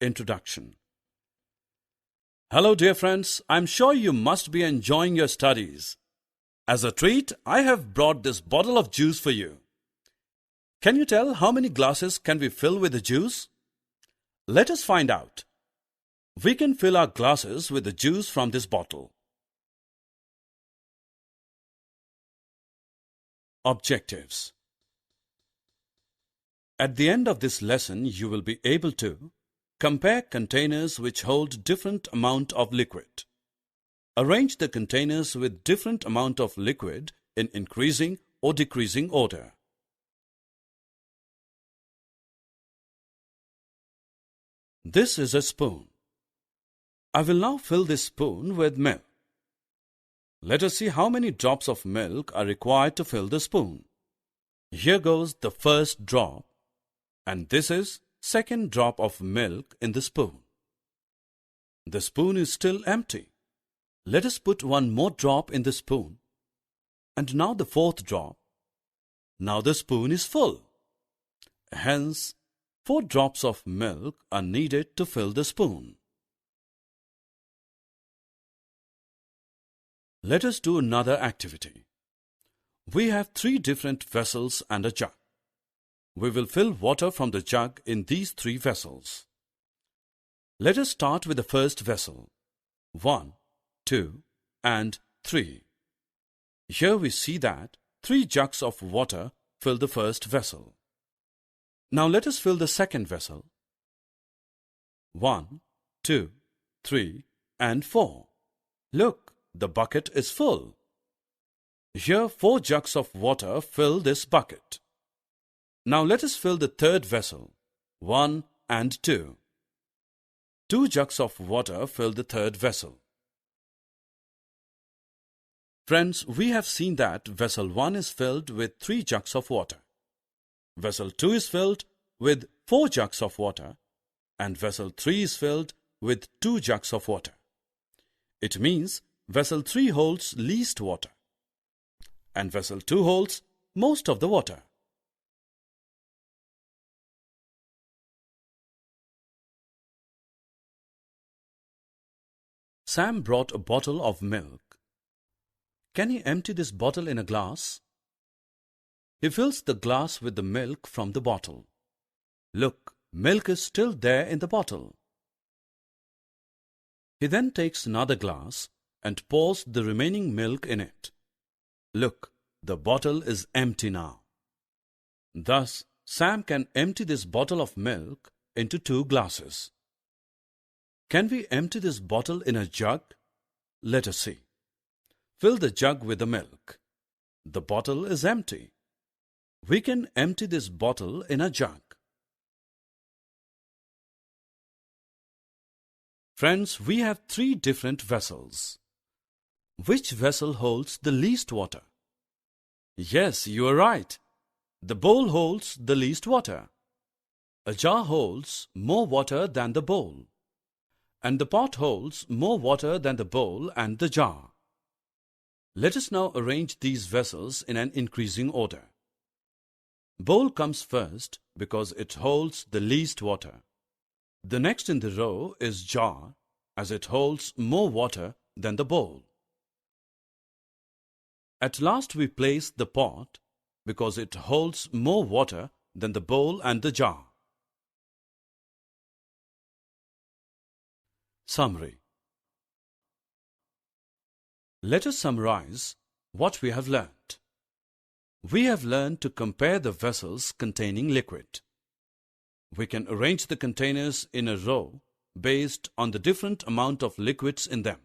Introduction. Hello dear friends, I'm sure you must be enjoying your studies. As a treat, I have brought this bottle of juice for you. Can you tell how many glasses can we fill with the juice? Let us find out. We can fill our glasses with the juice from this bottle. Objectives. At the end of this lesson, you will be able to compare containers which hold different amount of liquid. Arrange the containers with different amount of liquid in increasing or decreasing order. This is a spoon. I will now fill this spoon with milk. Let us see how many drops of milk are required to fill the spoon. Here goes the first drop, and this is second drop of milk in the spoon. The spoon is still empty. Let us put one more drop in the spoon. And now the fourth drop. Now the spoon is full. Hence, 4 drops of milk are needed to fill the spoon. Let us do another activity. We have 3 different vessels and a jug. We will fill water from the jug in these 3 vessels. Let us start with the first vessel. 1, 2, and 3. Here we see that 3 jugs of water fill the first vessel. Now let us fill the second vessel. 1, 2, 3, and 4. Look, the bucket is full. Here 4 jugs of water fill this bucket. Now let us fill the third vessel, 1 and 2. 2 jugs of water fill the third vessel. Friends, we have seen that vessel 1 is filled with 3 jugs of water. Vessel 2 is filled with 4 jugs of water, and vessel 3 is filled with 2 jugs of water. It means vessel 3 holds least water, and vessel 2 holds most of the water. Sam brought a bottle of milk. Can he empty this bottle in a glass? He fills the glass with the milk from the bottle. Look, milk is still there in the bottle. He then takes another glass and pours the remaining milk in it. Look, the bottle is empty now. Thus, Sam can empty this bottle of milk into 2 glasses. Can we empty this bottle in a jug? Let us see. Fill the jug with the milk. The bottle is empty. We can empty this bottle in a jug. Friends, we have 3 different vessels. Which vessel holds the least water? Yes, you are right. The bowl holds the least water. A jar holds more water than the bowl. And the pot holds more water than the bowl and the jar. Let us now arrange these vessels in an increasing order. Bowl comes first because it holds the least water. The next in the row is jar, as it holds more water than the bowl. At last we place the pot because it holds more water than the bowl and the jar. Summary. Let us summarize what we have learnt. We have learned to compare the vessels containing liquid. We can arrange the containers in a row based on the different amount of liquids in them.